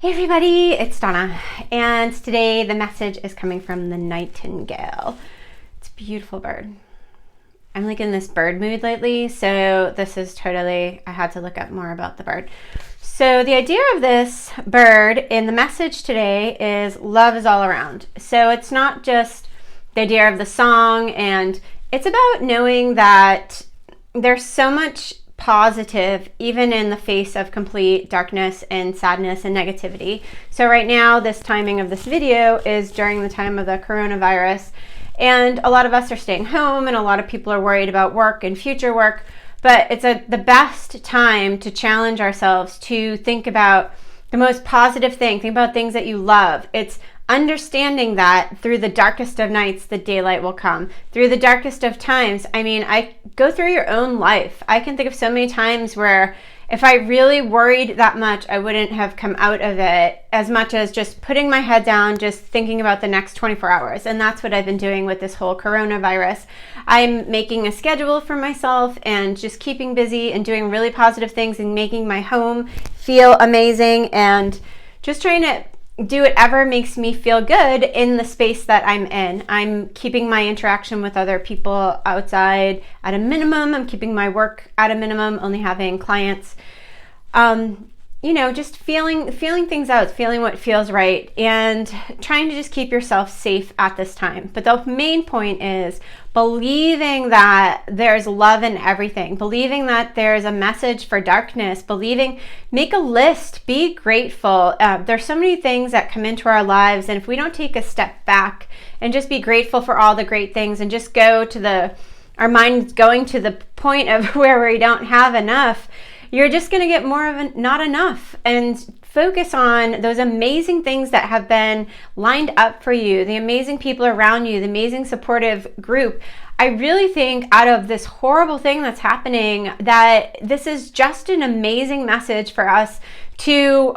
Hey everybody, it's Donna, and today the message is coming from the Nightingale. It's a beautiful bird. I'm like in this bird mood lately, so this is totally, I had to look up more about the bird. So the idea of this bird in the message today is love is all around. So it's not just the idea of the song, and it's about knowing that there's so much positive even in the face of complete darkness and sadness and negativity. So right now, this timing of this video is during the time of the coronavirus, and a lot of us are staying home and a lot of people are worried about work and future work, but it's the best time to challenge ourselves to think about the most positive thing. Think about things that you love. It's understanding that through the darkest of nights, the daylight will come. Through the darkest of times, I go through your own life. I can think of so many times where if I really worried that much, I wouldn't have come out of it as much as just putting my head down, just thinking about the next 24 hours. And that's what I've been doing with this whole coronavirus. I'm making a schedule for myself and just keeping busy and doing really positive things and making my home feel amazing and just trying to do whatever makes me feel good in the space that I'm in. I'm keeping my interaction with other people outside at a minimum. I'm keeping my work at a minimum, only having clients. Just feeling things out, feeling what feels right, and trying to just keep yourself safe at this time. But the main point is believing that there's love in everything, believing that there's a message for darkness, make a list, be grateful. There's so many things that come into our lives, and if we don't take a step back and just be grateful for all the great things and just our mind's going to the point of where we don't have enough, you're just going to get more of a not enough, and focus on those amazing things that have been lined up for you, the amazing people around you, the amazing supportive group. I really think out of this horrible thing that's happening, that this is just an amazing message for us to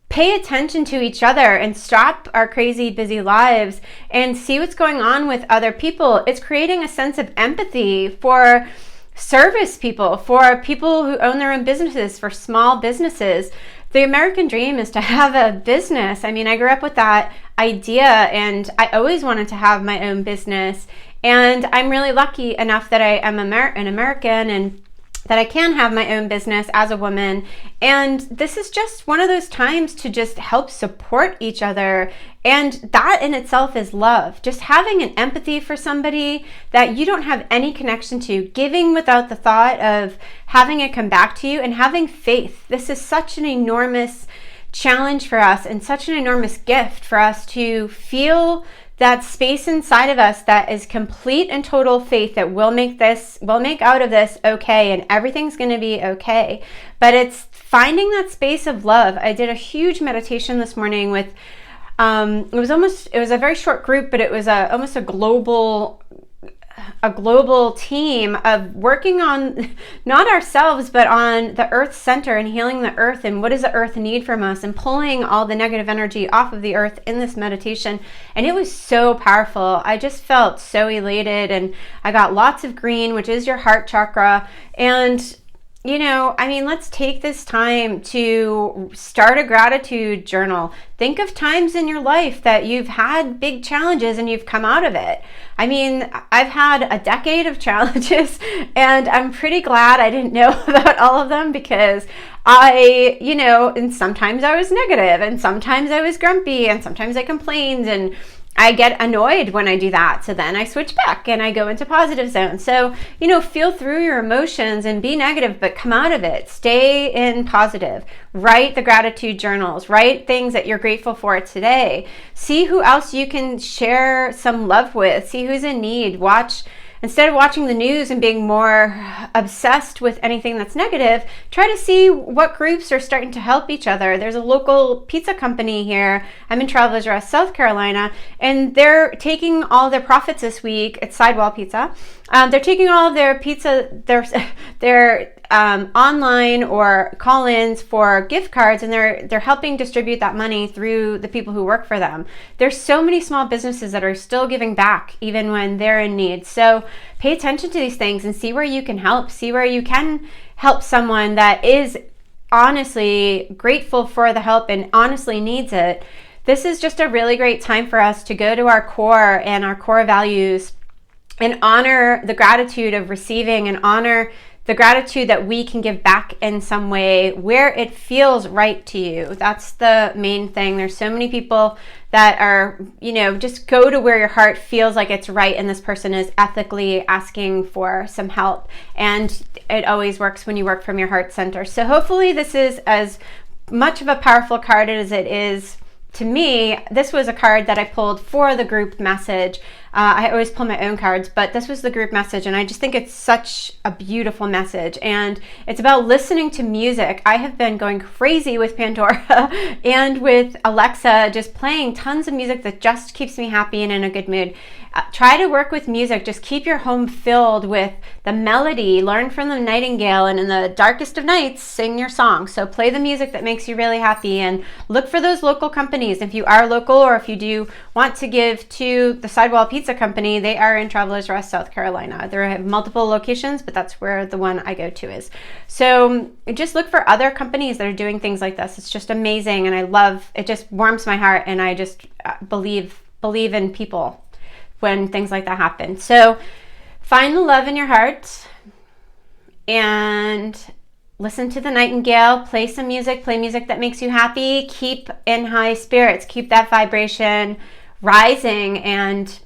pay attention to each other and stop our crazy busy lives and see what's going on with other people. It's creating a sense of empathy for service people, for people who own their own businesses, for small businesses. The American dream is to have a business. I grew up with that idea, and I always wanted to have my own business. And I'm really lucky enough that I am an American and that I can have my own business as a woman. And this is just one of those times to just help support each other. And that in itself is love. Just having an empathy for somebody that you don't have any connection to, giving without the thought of having it come back to you, and having faith. This is such an enormous challenge for us and such an enormous gift for us to feel that space inside of us that is complete and total faith that we'll make out of this okay, and everything's going to be okay. But it's finding that space of love. I did a huge meditation this morning with it was a very short group, but it was almost a global team of working on not ourselves, but on the earth center and healing the earth, and what does the earth need from us, and pulling all the negative energy off of the earth in this meditation. And it was so powerful. I just felt so elated, and I got lots of green, which is your heart chakra. And let's take this time to start a gratitude journal. Think of times in your life that you've had big challenges and you've come out of it. I've had a decade of challenges, and I'm pretty glad I didn't know about all of them, because and sometimes I was negative, and sometimes I was grumpy, and sometimes I complained, and I get annoyed when I do that. So then I switch back and I go into positive zone. So, feel through your emotions and be negative, but come out of it. Stay in positive. Write the gratitude journals. Write things that you're grateful for today. See who else you can share some love with. See who's in need. Instead of watching the news and being more obsessed with anything that's negative, try to see what groups are starting to help each other. There's a local pizza company here. I'm in Travelers Rest, South Carolina, and they're taking all their profits this week. It's Sidewall Pizza. They're taking all of their pizza, their online or call-ins for gift cards, and they're helping distribute that money through the people who work for them. There's so many small businesses that are still giving back even when they're in need. So pay attention to these things and see where you can help. See where you can help someone that is honestly grateful for the help and honestly needs it, this is just a really great time for us to go to our core and our core values and honor the gratitude of receiving and honor the gratitude that we can give back in some way where it feels right to you. That's the main thing. There's so many people that are, just go to where your heart feels like it's right and this person is ethically asking for some help. And it always works when you work from your heart center. So hopefully this is as much of a powerful card as it is to me. This was a card that I pulled for the group message. I always pull my own cards, but this was the group message, and I just think it's such a beautiful message. And it's about listening to music. I have been going crazy with Pandora and with Alexa, just playing tons of music that just keeps me happy and in a good mood. Try to work with music. Just keep your home filled with the melody. Learn from the Nightingale, and in the darkest of nights, sing your song. So play the music that makes you really happy, and look for those local companies. If you are local, or if you do want to give to the Sidewall Pizza Company, they are in Travelers Rest, South Carolina. There are multiple locations, but that's where the one I go to is. So just look for other companies that are doing things like this. It's just amazing, and I love it. Just warms my heart, and I just believe in people when things like that happen. So find the love in your heart and listen to the Nightingale. Play some music. Play music that makes you happy. Keep in high spirits. Keep that vibration rising, and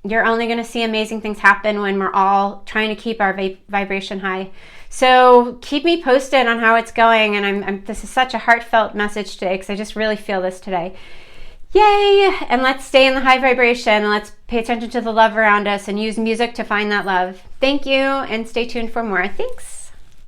you're only going to see amazing things happen when we're all trying to keep our vibration high. So keep me posted on how it's going, and this is such a heartfelt message today because I just really feel this today. Yay! And let's stay in the high vibration, and let's pay attention to the love around us and use music to find that love. Thank you, and stay tuned for more. Thanks.